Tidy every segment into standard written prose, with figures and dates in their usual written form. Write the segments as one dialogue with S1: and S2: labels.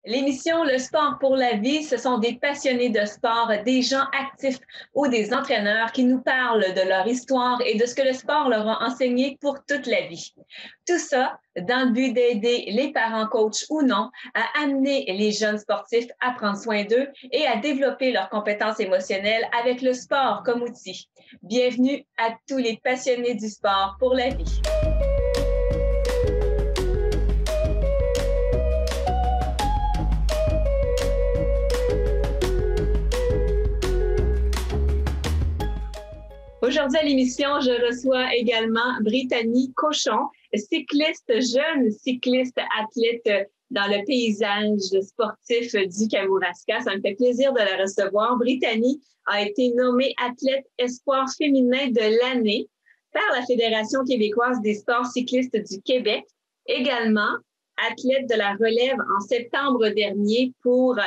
S1: L'émission Le sport pour la vie, ce sont des passionnés de sport, des gens actifs ou des entraîneurs qui nous parlent de leur histoire et de ce que le sport leur a enseigné pour toute la vie. Tout ça dans le but d'aider les parents, coachs ou non, à amener les jeunes sportifs à prendre soin d'eux et à développer leurs compétences émotionnelles avec le sport comme outil. Bienvenue à tous les passionnés du sport pour la vie. Aujourd'hui à l'émission, je reçois également Brittany Cochon, jeune cycliste athlète dans le paysage sportif du Kamouraska. Ça me fait plaisir de la recevoir. Brittany a été nommée athlète espoir féminin de l'année par la Fédération québécoise des sports cyclistes du Québec. Également, athlète de la relève en septembre dernier pour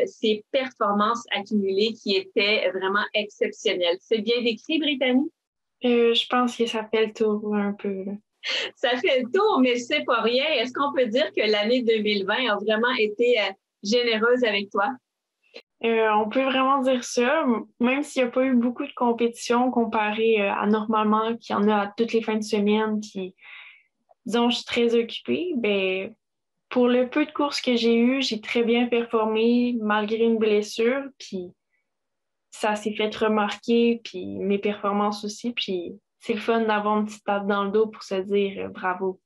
S1: ses performances accumulées qui étaient vraiment exceptionnelles. C'est bien décrit, Brittany?
S2: Je pense que ça fait le tour un peu. Là.
S1: Ça fait le tour, mais c'est pas rien. Est-ce qu'on peut dire que l'année 2020 a vraiment été généreuse avec toi?
S2: On peut vraiment dire ça, même s'il n'y a pas eu beaucoup de compétitions comparé à normalement qu'il y en a à toutes les fins de semaine, puis disons, je suis très occupée, ben pour le peu de courses que j'ai eues, j'ai très bien performé malgré une blessure, puis ça s'est fait remarquer, puis mes performances aussi, puis c'est le fun d'avoir une petite tape dans le dos pour se dire bravo.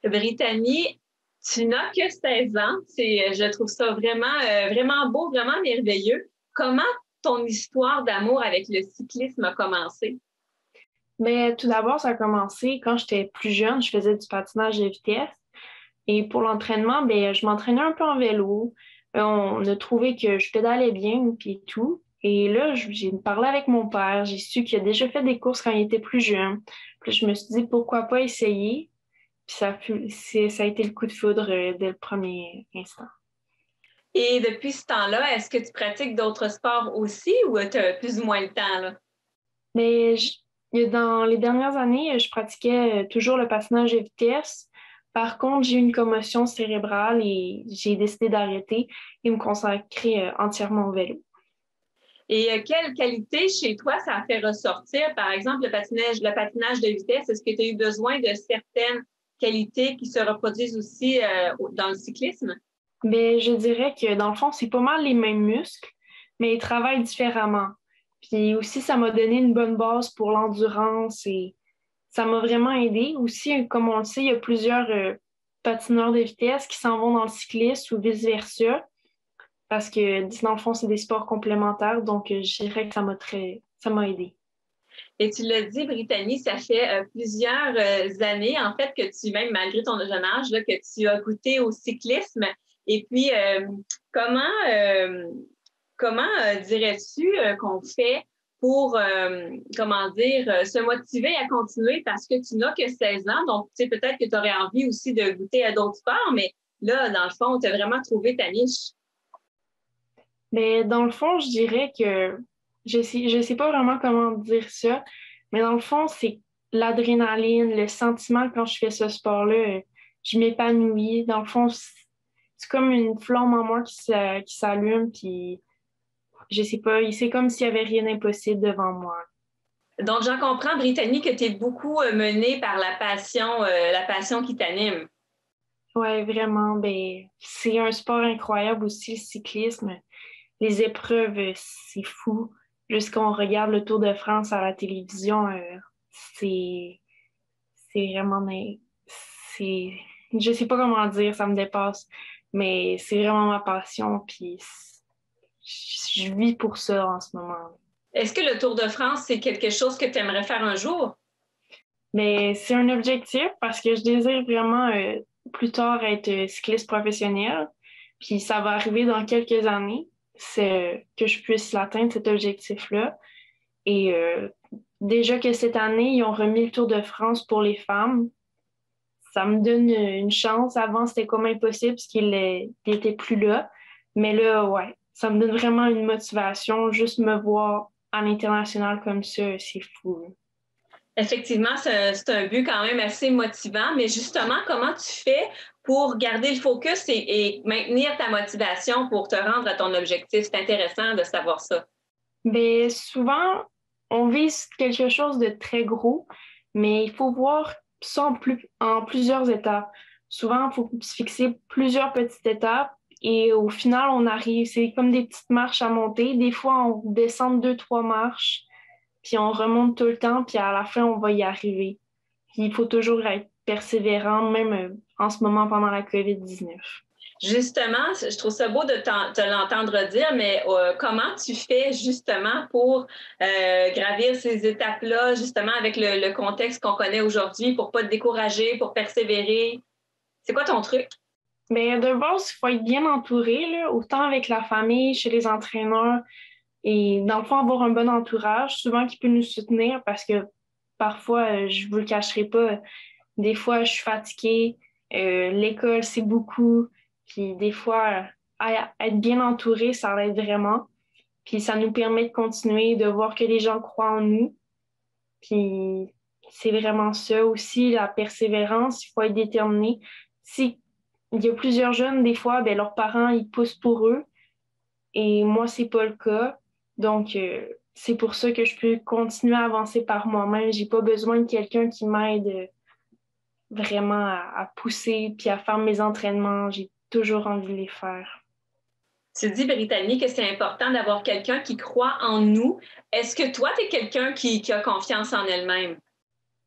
S1: Brittany, tu n'as que 16 ans. Je trouve ça vraiment beau, vraiment merveilleux. Comment ton histoire d'amour avec le cyclisme a commencé?
S2: Mais tout d'abord, ça a commencé quand j'étais plus jeune, je faisais du patinage de vitesse. Et pour l'entraînement, ben, je m'entraînais un peu en vélo. On a trouvé que je pédalais bien, puis tout. Et là, j'ai parlé avec mon père. J'ai su qu'il a déjà fait des courses quand il était plus jeune. Puis je me suis dit, pourquoi pas essayer? Puis ça a été le coup de foudre dès le premier instant.
S1: Et depuis ce temps-là, est-ce que tu pratiques d'autres sports aussi ou tu as plus ou moins le temps, là?
S2: Mais dans les dernières années, je pratiquais toujours le patinage de vitesse. Par contre, j'ai eu une commotion cérébrale et j'ai décidé d'arrêter et me consacrer entièrement au vélo.
S1: Et quelle qualité chez toi ça a fait ressortir, par exemple, le patinage de vitesse? Est-ce que tu as eu besoin de certaines qualités qui se reproduisent aussi dans le cyclisme?
S2: Mais je dirais que dans le fond, c'est pas mal les mêmes muscles, mais ils travaillent différemment. Puis aussi, ça m'a donné une bonne base pour l'endurance et ça m'a vraiment aidé. Aussi, comme on le sait, il y a plusieurs patineurs de vitesse qui s'en vont dans le cyclisme ou vice-versa. Parce que, dans le fond, c'est des sports complémentaires. Donc, je dirais que ça m'a aidé.
S1: Et tu l'as dit, Brittany, ça fait plusieurs années, en fait, que même malgré ton jeune âge, là, que tu as goûté au cyclisme. Et puis, comment dirais-tu qu'on fait pour, se motiver à continuer parce que tu n'as que 16 ans. Donc, tu sais, peut-être que tu aurais envie aussi de goûter à d'autres sports, mais là, dans le fond, tu as vraiment trouvé ta niche.
S2: Mais dans le fond, je dirais que je sais pas vraiment comment dire ça, mais dans le fond, c'est l'adrénaline, le sentiment quand je fais ce sport-là, je m'épanouis. Dans le fond, c'est comme une flamme en moi qui s'allume, puis je sais pas, c'est comme s'il y avait rien d'impossible devant moi.
S1: Donc, j'en comprends, Brittany, que tu es beaucoup menée par la passion qui t'anime.
S2: Ouais, vraiment, ben, c'est un sport incroyable aussi, le cyclisme. Les épreuves, c'est fou. Juste quand on regarde le Tour de France à la télévision, c'est, c'est vraiment, c'est, je sais pas comment dire, ça me dépasse, mais c'est vraiment ma passion, puis je vis pour ça en ce moment.
S1: Est-ce que le Tour de France, c'est quelque chose que tu aimerais faire un jour?
S2: Mais c'est un objectif parce que je désire vraiment plus tard être cycliste professionnel, puis ça va arriver dans quelques années, c'est que je puisse l'atteindre, cet objectif-là. Et déjà que cette année, ils ont remis le Tour de France pour les femmes. Ça me donne une chance. Avant, c'était comme impossible parce qu'il était plus là. Mais là, ouais, ça me donne vraiment une motivation. Juste me voir à l'international comme ça, c'est fou.
S1: Effectivement, c'est un but quand même assez motivant, mais justement, comment tu fais pour garder le focus et maintenir ta motivation pour te rendre à ton objectif? C'est intéressant de savoir ça.
S2: Bien, souvent, on vise quelque chose de très gros, mais il faut voir ça en plusieurs étapes. Souvent, il faut se fixer plusieurs petites étapes et au final, on arrive, c'est comme des petites marches à monter. Des fois, on descend deux, trois marches, puis on remonte tout le temps, puis à la fin, on va y arriver. Puis il faut toujours être persévérant, même en ce moment pendant la COVID-19.
S1: Justement, je trouve ça beau de te l'entendre dire, mais comment tu fais justement pour gravir ces étapes-là, justement avec le contexte qu'on connaît aujourd'hui, pour pas te décourager, pour persévérer? C'est quoi ton truc?
S2: Bien, de base, il faut être bien entouré, là, autant avec la famille, chez les entraîneurs, et dans le fond, avoir un bon entourage, souvent qui peut nous soutenir parce que parfois, je ne vous le cacherai pas, des fois, je suis fatiguée, l'école, c'est beaucoup, puis des fois, être bien entouré, ça aide vraiment, puis ça nous permet de continuer, de voir que les gens croient en nous, puis c'est vraiment ça aussi, la persévérance, il faut être déterminé. Si il y a plusieurs jeunes, des fois, ben, leurs parents, ils poussent pour eux, et moi, c'est pas le cas. Donc, c'est pour ça que je peux continuer à avancer par moi-même. J'ai pas besoin de quelqu'un qui m'aide vraiment à pousser puis à faire mes entraînements. J'ai toujours envie de les faire.
S1: Tu dis, Brittany, que c'est important d'avoir quelqu'un qui croit en nous. Est-ce que toi, tu es quelqu'un qui a confiance en elle-même?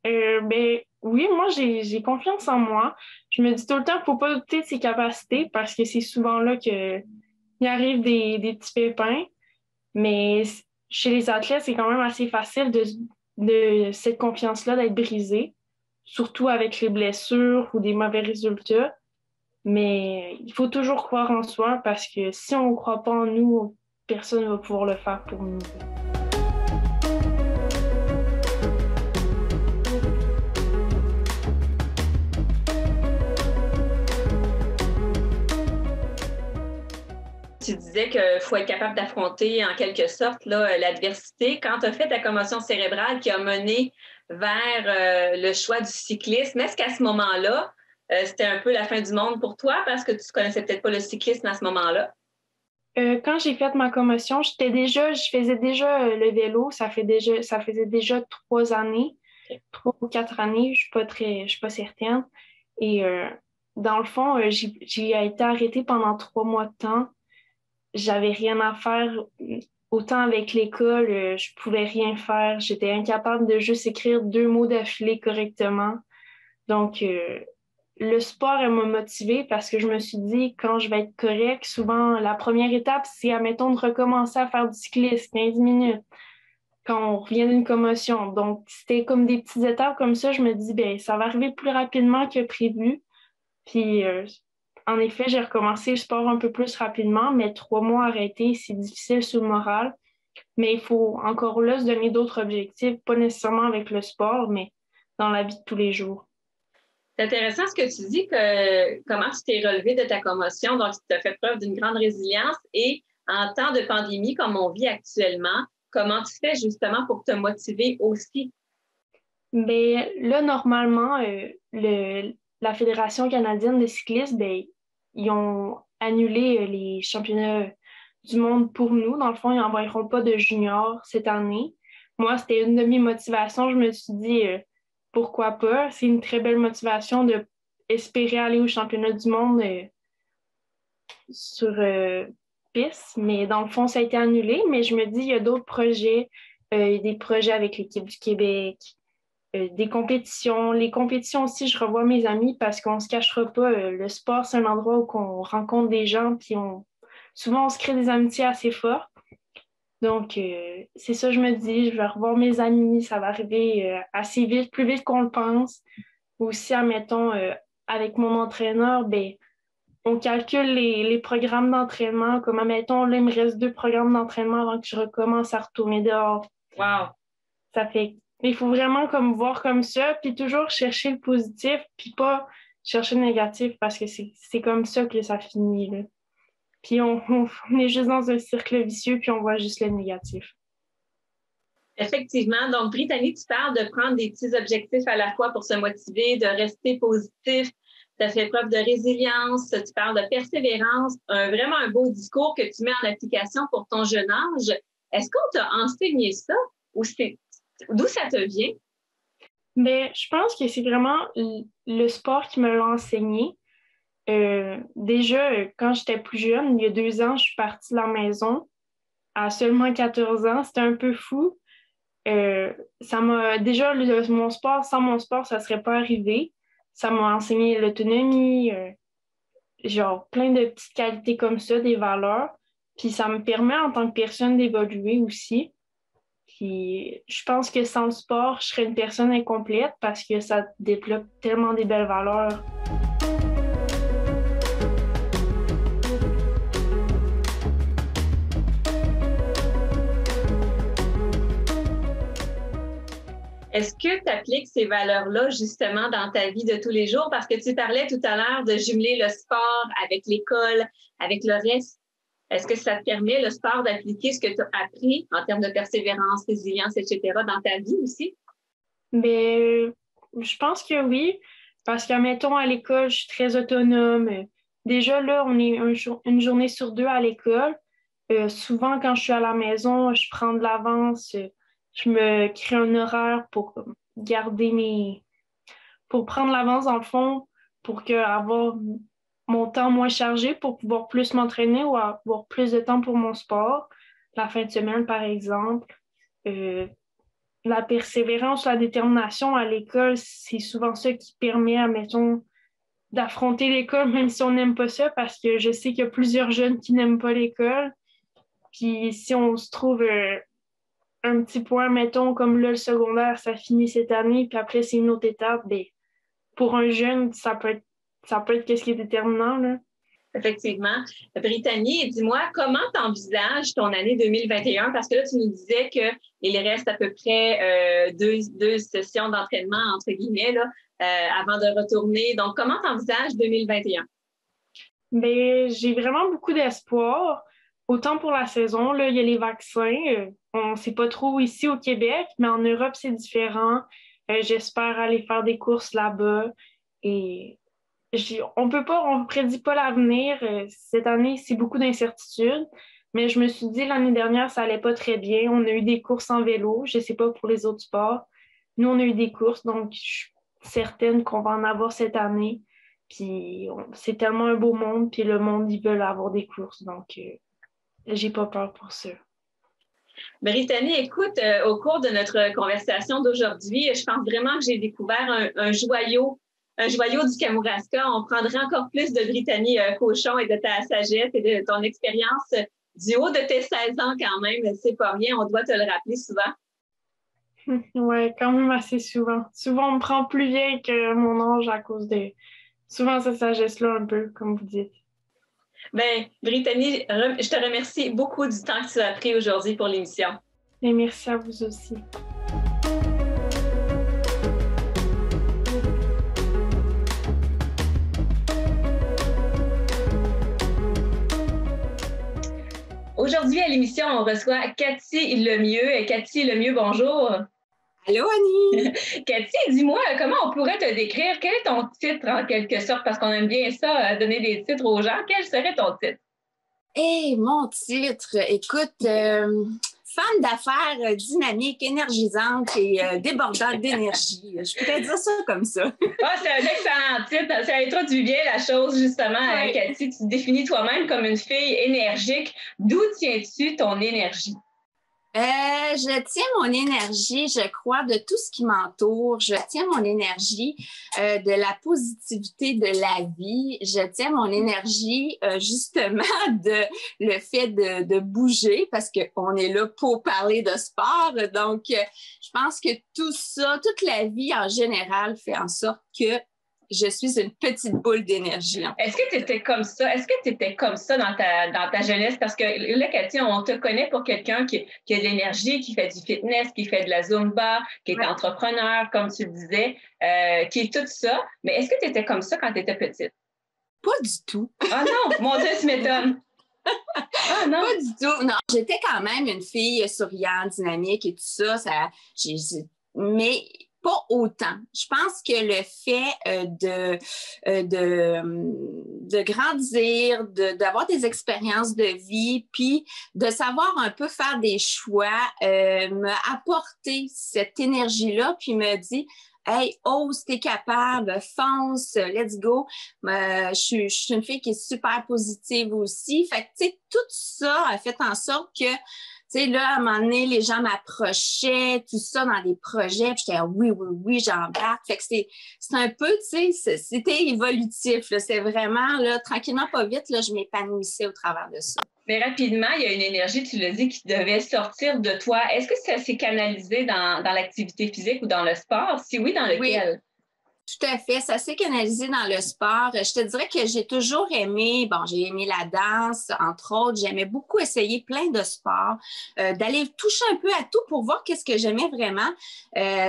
S2: Ben, oui, moi, j'ai confiance en moi. Je me dis tout le temps qu'il ne faut pas douter de ses capacités parce que c'est souvent là qu'il arrive des petits pépins. Mais chez les athlètes, c'est quand même assez facile de cette confiance-là d'être brisée, surtout avec les blessures ou des mauvais résultats. Mais il faut toujours croire en soi parce que si on ne croit pas en nous, personne ne va pouvoir le faire pour nous.
S1: Tu disais qu'il faut être capable d'affronter en quelque sorte là, l'adversité. Quand tu as fait ta commotion cérébrale qui a mené vers le choix du cyclisme, est-ce qu'à ce moment-là, c'était un peu la fin du monde pour toi parce que tu ne connaissais peut-être pas le cyclisme à ce moment-là?
S2: Quand j'ai fait ma commotion, je faisais déjà le vélo. Ça faisait déjà 3 années, 3 ou 4 années. Je suis pas certaine. Et dans le fond, j'ai été arrêtée pendant 3 mois de temps. J'avais rien à faire. Autant avec l'école, je pouvais rien faire. J'étais incapable de juste écrire 2 mots d'affilée correctement. Donc, le sport, elle m'a motivée parce que je me suis dit, quand je vais être correcte, souvent, la première étape, c'est, admettons, de recommencer à faire du cyclisme, 15 minutes, quand on revient d'une commotion. Donc, c'était comme des petites étapes comme ça. Je me dis, ben, ça va arriver plus rapidement que prévu. Puis, en effet, j'ai recommencé le sport un peu plus rapidement, mais 3 mois arrêtés, c'est difficile sur le moral. Mais il faut encore là se donner d'autres objectifs, pas nécessairement avec le sport, mais dans la vie de tous les jours.
S1: C'est intéressant ce que tu dis, que comment tu t'es relevé de ta commotion. Donc, tu as fait preuve d'une grande résilience et en temps de pandémie comme on vit actuellement, comment tu fais justement pour te motiver aussi?
S2: Mais là, normalement, la Fédération canadienne de cyclisme, ben, ils ont annulé les championnats du monde pour nous. Dans le fond, ils n'envoieront pas de juniors cette année. Moi, c'était une de mes motivations. Je me suis dit, pourquoi pas? C'est une très belle motivation de espérer aller au championnat du monde sur piste. Mais dans le fond, ça a été annulé. Mais je me dis, il y a d'autres projets, des projets avec l'équipe du Québec, des compétitions. Les compétitions aussi, je revois mes amis parce qu'on ne se cachera pas. Le sport, c'est un endroit où on rencontre des gens, puis souvent, on se crée des amitiés assez fortes. Donc, c'est ça, je me dis, je vais revoir mes amis, ça va arriver assez vite, plus vite qu'on le pense. Aussi, admettons, avec mon entraîneur, ben, on calcule les programmes d'entraînement. Comme, admettons, là, il me reste 2 programmes d'entraînement avant que je recommence à retourner dehors.
S1: Wow!
S2: Ça fait, il faut vraiment comme voir comme ça, puis toujours chercher le positif, puis pas chercher le négatif parce que c'est comme ça que ça finit, là. Puis on est juste dans un cercle vicieux, puis on voit juste le négatif.
S1: Effectivement. Donc, Brittany, tu parles de prendre des petits objectifs à la fois pour se motiver, de rester positif. Tu as fait preuve de résilience, tu parles de persévérance, vraiment un beau discours que tu mets en application pour ton jeune âge. Est-ce qu'on t'a enseigné ça ou d'où ça te vient?
S2: Mais je pense que c'est vraiment le sport qui me l'a enseigné. Déjà, quand j'étais plus jeune, il y a 2 ans, je suis partie de la maison à seulement 14 ans. C'était un peu fou. Ça m'a déjà mon sport, sans mon sport, ça serait pas arrivé. Ça m'a enseigné l'autonomie, genre plein de petites qualités comme ça, des valeurs. Puis ça me permet en tant que personne d'évoluer aussi. Puis je pense que sans le sport, je serais une personne incomplète parce que ça développe tellement des belles valeurs.
S1: Est-ce que tu appliques ces valeurs-là justement dans ta vie de tous les jours? Parce que tu parlais tout à l'heure de jumeler le sport avec l'école, avec le reste. Est-ce que ça te permet, le sport, d'appliquer ce que tu as appris en termes de persévérance, résilience, etc., dans ta vie aussi?
S2: Mais je pense que oui, parce que, mettons, à l'école, je suis très autonome. Déjà, là, on est une journée sur 2 à l'école. Souvent, quand je suis à la maison, je prends de l'avance. Je me crée un horaire pour garder pour prendre l'avance dans le fond, pour avoir mon temps moins chargé, pour pouvoir plus m'entraîner ou avoir plus de temps pour mon sport. La fin de semaine, par exemple. La persévérance, la détermination à l'école, c'est souvent ça qui permet, admettons, d'affronter l'école, même si on n'aime pas ça, parce que je sais qu'il y a plusieurs jeunes qui n'aiment pas l'école. Puis si on se trouve un petit point, mettons, comme là, le secondaire, ça finit cette année, puis après, c'est une autre étape, bien, pour un jeune, ça peut être qu'est-ce qui est déterminant, là.
S1: Effectivement. Brittany, dis-moi, comment tu envisages ton année 2021? Parce que là, tu nous disais qu'il reste à peu près deux sessions d'entraînement, entre guillemets, là, avant de retourner. Donc, comment tu envisages 2021?
S2: Bien, j'ai vraiment beaucoup d'espoir. Autant pour la saison, là, il y a les vaccins. On ne sait pas trop ici au Québec, mais en Europe, c'est différent. J'espère aller faire des courses là-bas. Et on prédit pas l'avenir. Cette année, c'est beaucoup d'incertitudes. Mais je me suis dit, l'année dernière, ça allait pas très bien. On a eu des courses en vélo. Je sais pas pour les autres sports. Nous, on a eu des courses, donc je suis certaine qu'on va en avoir cette année. Puis c'est tellement un beau monde, puis le monde, ils veulent avoir des courses. Donc, j'ai pas peur pour ça.
S1: Brittany, écoute, au cours de notre conversation d'aujourd'hui, je pense vraiment que j'ai découvert un joyau du Kamouraska. On prendrait encore plus de Brittany Cochon et de ta sagesse et de ton expérience du haut de tes 16 ans quand même. C'est pas rien, on doit te le rappeler souvent.
S2: Ouais, quand même assez souvent. Souvent, on me prend plus vieille que mon âge à cause de souvent cette sagesse-là un peu, comme vous dites.
S1: Bien, Brittany, je te remercie beaucoup du temps que tu as pris aujourd'hui pour l'émission.
S2: Et merci à vous aussi.
S1: Aujourd'hui, à l'émission, on reçoit Cathy Lemieux. Cathy Lemieux, bonjour.
S3: Allô, Annie!
S1: Cathy, dis-moi, comment on pourrait te décrire? Quel est ton titre, en quelque sorte? Parce qu'on aime bien ça, donner des titres aux gens. Quel serait ton titre?
S3: Mon titre, écoute, femme d'affaires dynamique, énergisante et débordante d'énergie. Je pourrais dire ça comme ça.
S1: C'est un excellent titre. Ça introduit bien la chose, justement. Oui. Cathy, tu te définis toi-même comme une fille énergique. D'où tiens-tu ton énergie?
S3: Je tiens mon énergie, je crois, de tout ce qui m'entoure. Je tiens mon énergie de la positivité de la vie. Je tiens mon énergie, justement, de le fait de bouger parce qu'on est là pour parler de sport. Donc, je pense que tout ça, toute la vie en général fait en sorte que je suis une petite boule d'énergie.
S1: Est-ce que tu étais comme ça? Est-ce que tu étais comme ça dans ta jeunesse? Parce que là, Cathy, on te connaît pour quelqu'un qui a de l'énergie, qui fait du fitness, qui fait de la Zumba, qui est entrepreneur, comme tu le disais, qui est tout ça. Mais est-ce que tu étais comme ça quand tu étais petite?
S3: Pas du tout.
S1: Ah non, mon Dieu, tu m'étonnes. Ah non?
S3: Pas du tout. Non, j'étais quand même une fille souriante, dynamique et tout ça. Mais pas autant. Je pense que le fait de grandir, d'avoir des expériences de vie, puis de savoir un peu faire des choix, m'a apporté cette énergie-là, puis me dit hey, ose, t'es capable, fonce, let's go. Je suis une fille qui est super positive aussi. Fait que, tu sais, tout ça a fait en sorte que, tu sais, là, à un moment donné, les gens m'approchaient, tout ça, dans des projets, puis j'étais oui, j'embarque. Fait que c'est un peu, tu sais, c'était évolutif, là. C'est vraiment, là, tranquillement, pas vite, là, je m'épanouissais au travers de ça.
S1: Mais rapidement, il y a une énergie, tu l'as dit, qui devait sortir de toi. Est-ce que ça s'est canalisé dans l'activité physique ou dans le sport? Si oui, dans lequel?
S3: Oui. Tout à fait, ça s'est canalisé dans le sport. Je te dirais que j'ai toujours aimé, j'ai aimé la danse, entre autres. J'aimais beaucoup essayer plein de sports, d'aller toucher un peu à tout pour voir qu'est-ce que j'aimais vraiment.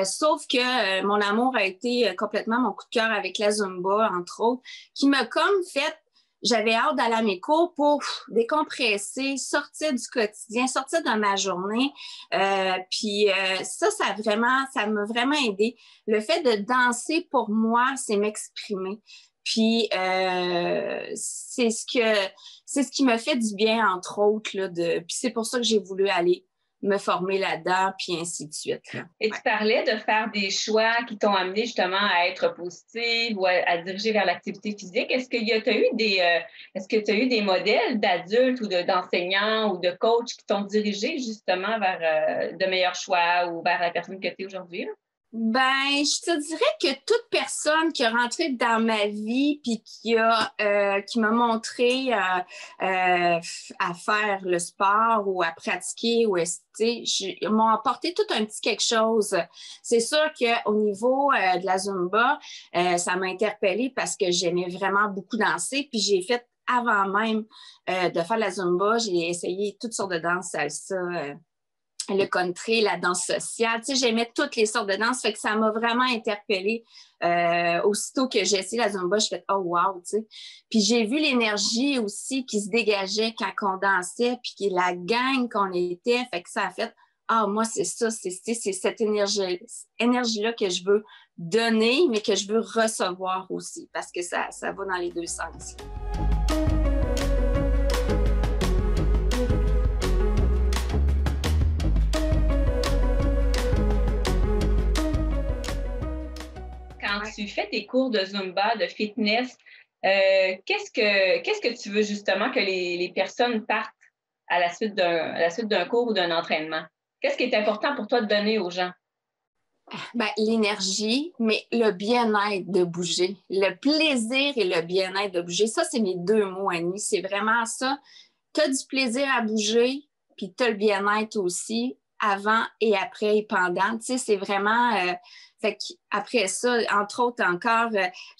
S3: Sauf que mon amour a été complètement mon coup de cœur avec la Zumba, entre autres, qui m'a comme fait. J'avais hâte d'aller à mes cours pour décompresser, sortir du quotidien, sortir de ma journée. Puis ça m'a vraiment aidé. Le fait de danser, pour moi, c'est m'exprimer. Puis c'est ce qui me fait du bien, entre autres. Puis c'est pour ça que j'ai voulu aller me former là-dedans, puis ainsi de suite. Là.
S1: Et tu parlais de faire des choix qui t'ont amené justement à être positive ou à diriger vers l'activité physique. Est-ce que tu as eu des modèles d'adultes ou d'enseignants ou de coachs qui t'ont dirigé justement vers de meilleurs choix ou vers la personne que tu es aujourd'hui? Là?
S3: Je te dirais que toute personne qui est rentrée dans ma vie puis qui m'a montré à faire le sport ou à pratiquer ou m'ont apporté tout un petit quelque chose. C'est sûr qu'au niveau de la Zumba, ça m'a interpellée parce que j'aimais vraiment beaucoup danser puis j'ai fait avant même de faire la Zumba, j'ai essayé toutes sortes de danses, salsa, le country, la danse sociale. Tu sais, j'aimais toutes les sortes de danses, fait que ça m'a vraiment interpellée. Aussitôt que j'ai essayé la Zumba, je fais « Oh wow! » tu sais. Puis j'ai vu l'énergie aussi qui se dégageait quand on dansait, puis la gang qu'on était, fait que ça a fait « Ah, moi, c'est ça, c'est cette énergie-là que je veux donner, mais que je veux recevoir aussi, parce que ça va dans les deux sens. »
S1: Quand tu fais tes cours de Zumba, de fitness, qu'est-ce que tu veux justement que les personnes partent à la suite d'un cours ou d'un entraînement? Qu'est-ce qui est important pour toi de donner aux gens?
S3: L'énergie, mais le bien-être de bouger. Le plaisir et le bien-être de bouger. Ça, c'est mes deux mots, Annie. C'est vraiment ça. Tu as du plaisir à bouger, puis tu as le bien-être aussi, avant et après et pendant. Tu sais, c'est vraiment... Fait qu'après ça, entre autres encore,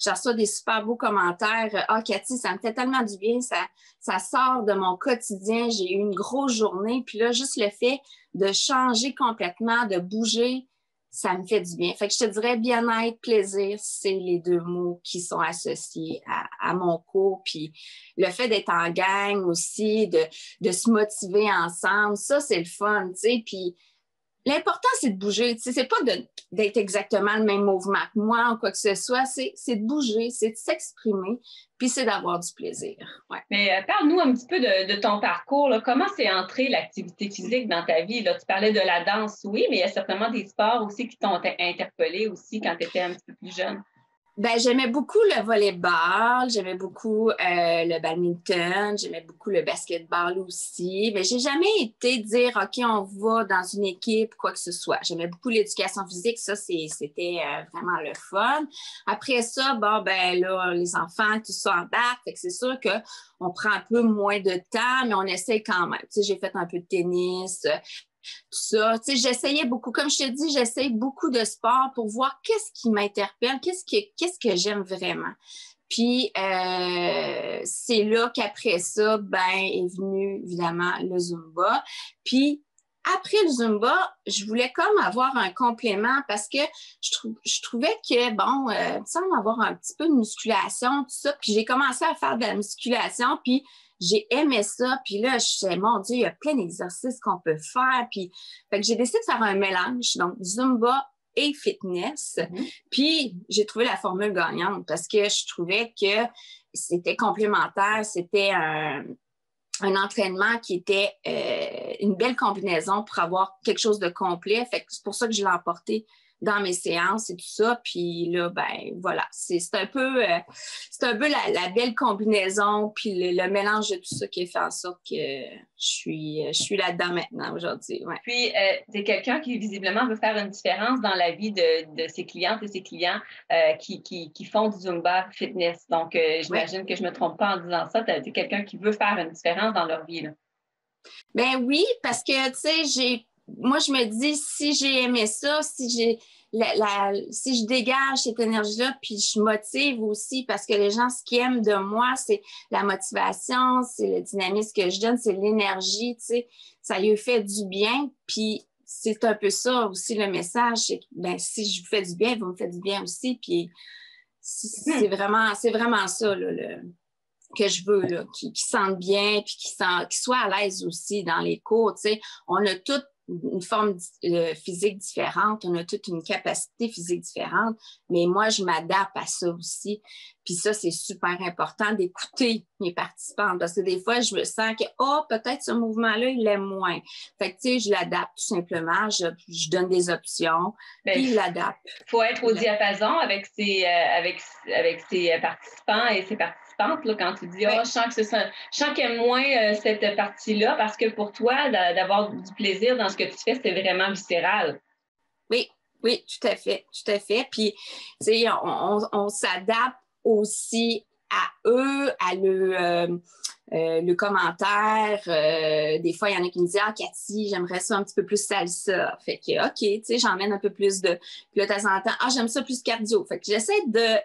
S3: j'en reçois des super beaux commentaires. Ah, Cathy, ça me fait tellement du bien, ça sort de mon quotidien, j'ai eu une grosse journée. Puis là, juste le fait de changer complètement, de bouger, ça me fait du bien. Fait que je te dirais bien-être, plaisir, c'est les deux mots qui sont associés à mon cours. Puis le fait d'être en gang aussi, de se motiver ensemble, ça, c'est le fun, tu sais. Puis l'important, c'est de bouger. Tu sais, c'est pas d'être exactement le même mouvement que moi ou quoi que ce soit. C'est de bouger, c'est de s'exprimer, puis c'est d'avoir du plaisir. Ouais.
S1: Mais parle-nous un petit peu de ton parcours. Là. Comment c'est entré l'activité physique dans ta vie? Là, tu parlais de la danse, oui, mais il y a certainement des sports aussi qui t'ont interpellé aussi quand tu étais un petit peu plus jeune.
S3: J'aimais beaucoup le volleyball, j'aimais beaucoup le badminton, j'aimais beaucoup le basketball aussi. Mais j'ai jamais été dire OK, on va dans une équipe, quoi que ce soit. J'aimais beaucoup l'éducation physique, ça c'était vraiment le fun. Après ça, là, les enfants, tout ça embarque, fait que c'est sûr que on prend un peu moins de temps, mais on essaie quand même. Tu sais, j'ai fait un peu de tennis. Tout ça, tu sais, j'essayais beaucoup, comme je te dis, j'essaye beaucoup de sport pour voir qu'est-ce qui m'interpelle, qu'est-ce que j'aime vraiment. Puis, c'est là qu'après ça, est venu, évidemment, le Zumba. Puis, après le Zumba, je voulais comme avoir un complément parce que je trouvais que, il me semble avoir un petit peu de musculation, tout ça. Puis, j'ai commencé à faire de la musculation, puis j'ai aimé ça. Puis là, je disais, mon Dieu, il y a plein d'exercices qu'on peut faire. Puis, fait que j'ai décidé de faire un mélange, donc Zumba et fitness. Puis, j'ai trouvé la formule gagnante parce que je trouvais que c'était complémentaire, c'était un entraînement qui était une belle combinaison pour avoir quelque chose de complet. Fait que c'est pour ça que je l'ai emporté dans mes séances et tout ça. Puis là, ben voilà, c'est un peu la belle combinaison puis le mélange de tout ça qui a fait en sorte que je suis là-dedans maintenant aujourd'hui. Ouais.
S1: Puis, tu es quelqu'un qui visiblement veut faire une différence dans la vie de ses clientes et ses clients qui font du Zumba fitness. Donc, j'imagine que je ne me trompe pas en disant ça. Tu es quelqu'un qui veut faire une différence dans leur vie, là.
S3: Ben oui, parce que, tu sais, moi, je me dis, si j'ai aimé ça, si je dégage cette énergie-là, puis je motive aussi, parce que les gens, ce qu'ils aiment de moi, c'est la motivation, c'est le dynamisme que je donne, c'est l'énergie, tu sais, ça lui fait du bien, puis c'est un peu ça aussi le message, c'est que, ben, si je vous fais du bien, vous me faites du bien aussi, puis c'est vraiment ça, là, que je veux, là, qui sentent bien, puis qui soient à l'aise aussi dans les cours, tu sais. On a toute une forme physique différente, on a toute une capacité physique différente, mais moi, je m'adapte à ça aussi. Puis ça, c'est super important d'écouter mes participants, parce que des fois, je me sens que, peut-être ce mouvement-là, il l'aime moins. Fait que, tu sais, je l'adapte tout simplement, je donne des options, puis je l'adapte.
S1: Il faut être au diapason avec ses participants et ses participantes. Là, quand tu dis, je sens qu'il aime moins cette partie-là, parce que pour toi, d'avoir du plaisir dans ce que tu fais, c'est vraiment viscéral.
S3: Oui, tout à fait. Puis, tu sais, on s'adapte aussi à eux, à le commentaire. Des fois, il y en a qui me disent, Cathy, j'aimerais ça un petit peu plus salsa. Fait que, OK, tu sais, j'emmène un peu plus de... Puis là, de temps en temps, j'aime ça plus cardio. Fait que j'essaie de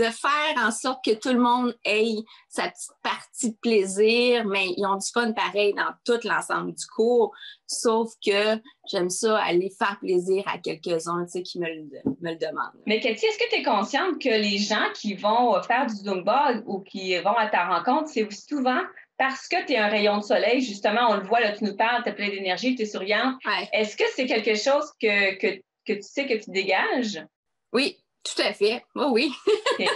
S3: faire en sorte que tout le monde ait sa petite partie de plaisir, mais ils ont du fun pareil dans tout l'ensemble du cours, sauf que j'aime ça aller faire plaisir à quelques-uns, tu sais, qui me le demandent.
S1: Mais Cathy, est-ce que tu es consciente que les gens qui vont faire du Zumba ou qui vont à ta rencontre, c'est souvent parce que tu es un rayon de soleil, justement, on le voit, là, tu nous parles, tu es plein d'énergie, tu es souriante.
S3: Ouais.
S1: Est-ce que c'est quelque chose que tu sais que tu dégages?
S3: Oui. Tout à fait. Oh, oui. Okay.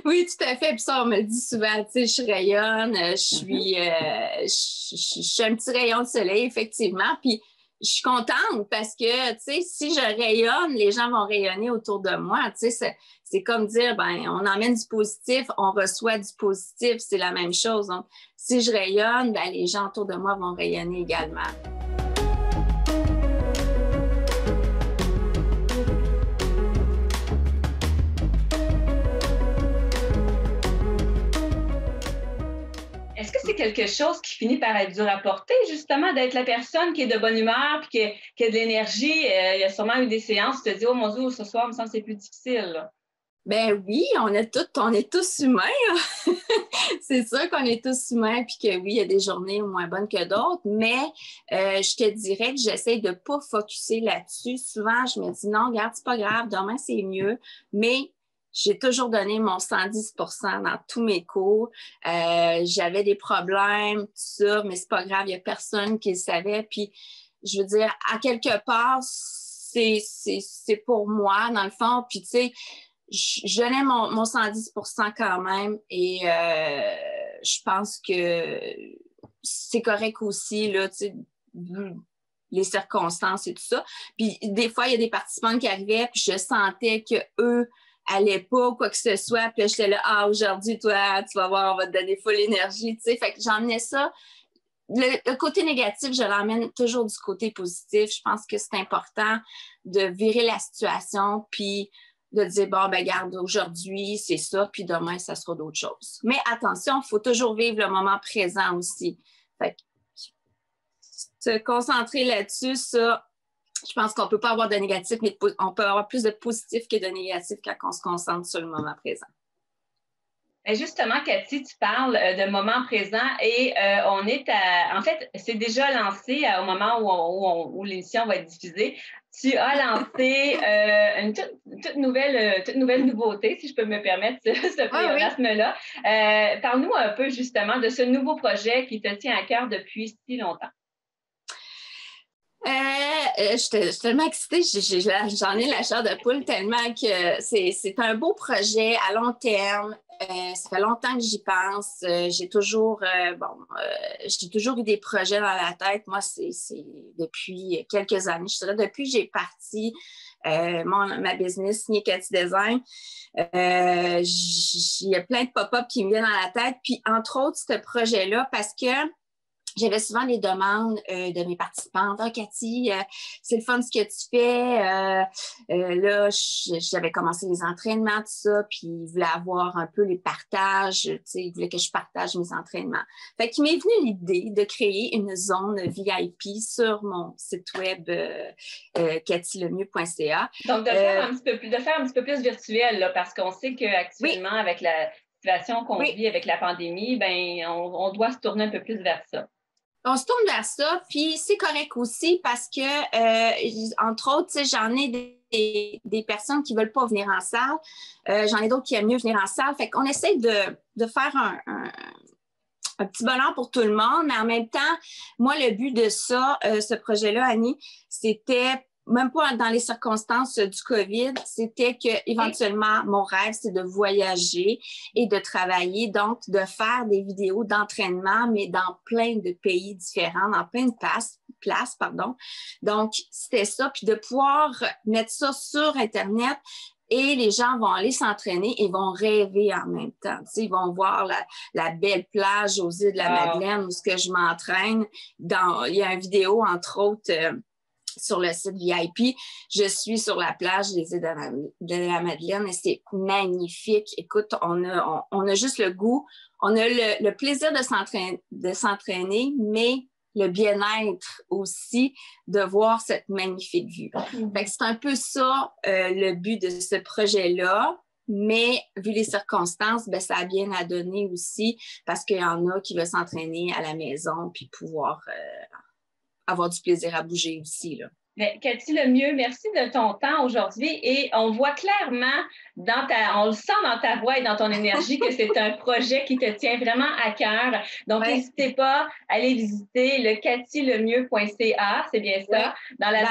S3: Oui, tout à fait. Puis ça, on me le dit souvent, tu sais, je rayonne, je suis un petit rayon de soleil, effectivement. Puis je suis contente parce que, tu sais, si je rayonne, les gens vont rayonner autour de moi. Tu sais, c'est comme dire, on emmène du positif, on reçoit du positif, c'est la même chose. Donc, si je rayonne, les gens autour de moi vont rayonner également.
S1: Est-ce que c'est quelque chose qui finit par être dur à porter, justement, d'être la personne qui est de bonne humeur puis qui a de l'énergie? Il y a sûrement eu des séances où tu te dis, oh mon Dieu, ce soir, il me semble que c'est plus difficile. Là.
S3: Ben oui, on est tous humains. C'est sûr qu'on est tous humains puis que oui, il y a des journées moins bonnes que d'autres, mais je te dirais que j'essaie de ne pas focusser là-dessus. Souvent, je me dis, non, regarde, c'est pas grave, demain, c'est mieux, mais j'ai toujours donné mon 110% dans tous mes cours. J'avais des problèmes, tout ça, mais c'est pas grave, il n'y a personne qui le savait. Puis, je veux dire, à quelque part, c'est pour moi, dans le fond. Puis, tu sais, je donnais mon 110% quand même et je pense que c'est correct aussi, là, tu sais, vu les circonstances et tout ça. Puis, des fois, il y a des participants qui arrivaient, puis je sentais qu'eux allait pas ou quoi que ce soit. Puis là, j'étais là, aujourd'hui, toi, tu vas voir, on va te donner full énergie, tu sais. Fait que j'emmenais ça. Le côté négatif, je l'emmène toujours du côté positif. Je pense que c'est important de virer la situation puis de dire, garde, aujourd'hui, c'est ça, puis demain, ça sera d'autres choses. Mais attention, il faut toujours vivre le moment présent aussi. Fait que se concentrer là-dessus, ça, je pense qu'on ne peut pas avoir de négatif, mais on peut avoir plus de positif que de négatif quand on se concentre sur le moment présent.
S1: Et justement, Cathy, tu parles de moment présent et en fait, c'est déjà lancé au moment où l'émission va être diffusée. tu as lancé une toute nouvelle nouveauté, si je peux me permettre ce pléonasme-là. Parle-nous un peu justement de ce nouveau projet qui te tient à cœur depuis si longtemps.
S3: Je suis tellement excitée, j'en ai la chair de poule tellement que c'est un beau projet à long terme. Ça fait longtemps que j'y pense. J'ai toujours eu des projets dans la tête. Moi, c'est depuis quelques années. Je dirais depuis que j'ai parti ma business, Signé Cathy Design. Il y a plein de pop-up qui me viennent dans la tête. Puis, entre autres, ce projet-là, parce que j'avais souvent des demandes de mes participantes. « Ah, Cathy, c'est le fun ce que tu fais. » Là, j'avais commencé les entraînements, tout ça, puis ils voulaient avoir un peu les partages. Tu sais, ils voulaient que je partage mes entraînements. Fait qu'il m'est venu l'idée de créer une zone VIP sur mon site web kathylemieux.ca.
S1: Donc, de faire un petit peu plus virtuel, là, parce qu'on sait qu'actuellement, avec la situation qu'on vit avec la pandémie, ben, on doit se tourner un peu plus vers ça.
S3: On se tourne vers ça, puis c'est correct aussi parce que, entre autres, j'en ai des personnes qui ne veulent pas venir en salle. J'en ai d'autres qui aiment mieux venir en salle. Fait qu'on essaie de faire un petit bonheur pour tout le monde, mais en même temps, moi, le but de ça, ce projet-là, Annie, c'était même pas dans les circonstances du COVID, c'était que éventuellement mon rêve, c'est de voyager et de travailler, donc de faire des vidéos d'entraînement, mais dans plein de pays différents, dans plein de places. Donc, c'était ça, puis de pouvoir mettre ça sur Internet. Et les gens vont aller s'entraîner et vont rêver en même temps. Tu sais, ils vont voir la belle plage aux îles de la Madeleine où ce que je m'entraîne. Il y a une vidéo, entre autres, sur le site VIP. Je suis sur la plage des îles de la Madeleine et c'est magnifique. Écoute, on a juste le goût, on a le plaisir de s'entraîner, mais le bien-être aussi de voir cette magnifique vue. Fait que c'est un peu ça le but de ce projet-là. Mais vu les circonstances, ben, ça a bien à donner aussi parce qu'il y en a qui veulent s'entraîner à la maison puis pouvoir avoir du plaisir à bouger aussi, là.
S1: Mais Cathy Lemieux, merci de ton temps aujourd'hui et on voit clairement on le sent dans ta voix et dans ton énergie que c'est un projet qui te tient vraiment à cœur. Donc, n'hésitez pas à aller visiter le kathylemieux.ca, c'est bien ça, dans la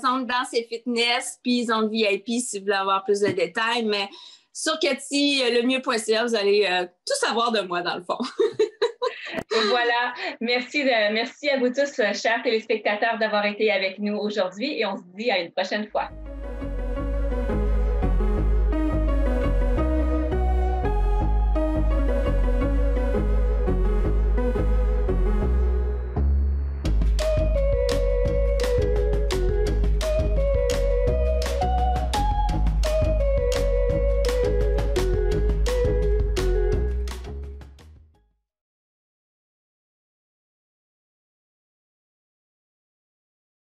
S1: zone
S3: danse et fitness, puis zone VIP si vous voulez avoir plus de détails, mais sur kathylemieux.ca, vous allez tout savoir de moi dans le fond.
S1: Voilà. Merci à vous tous, chers téléspectateurs, d'avoir été avec nous aujourd'hui et on se dit à une prochaine fois.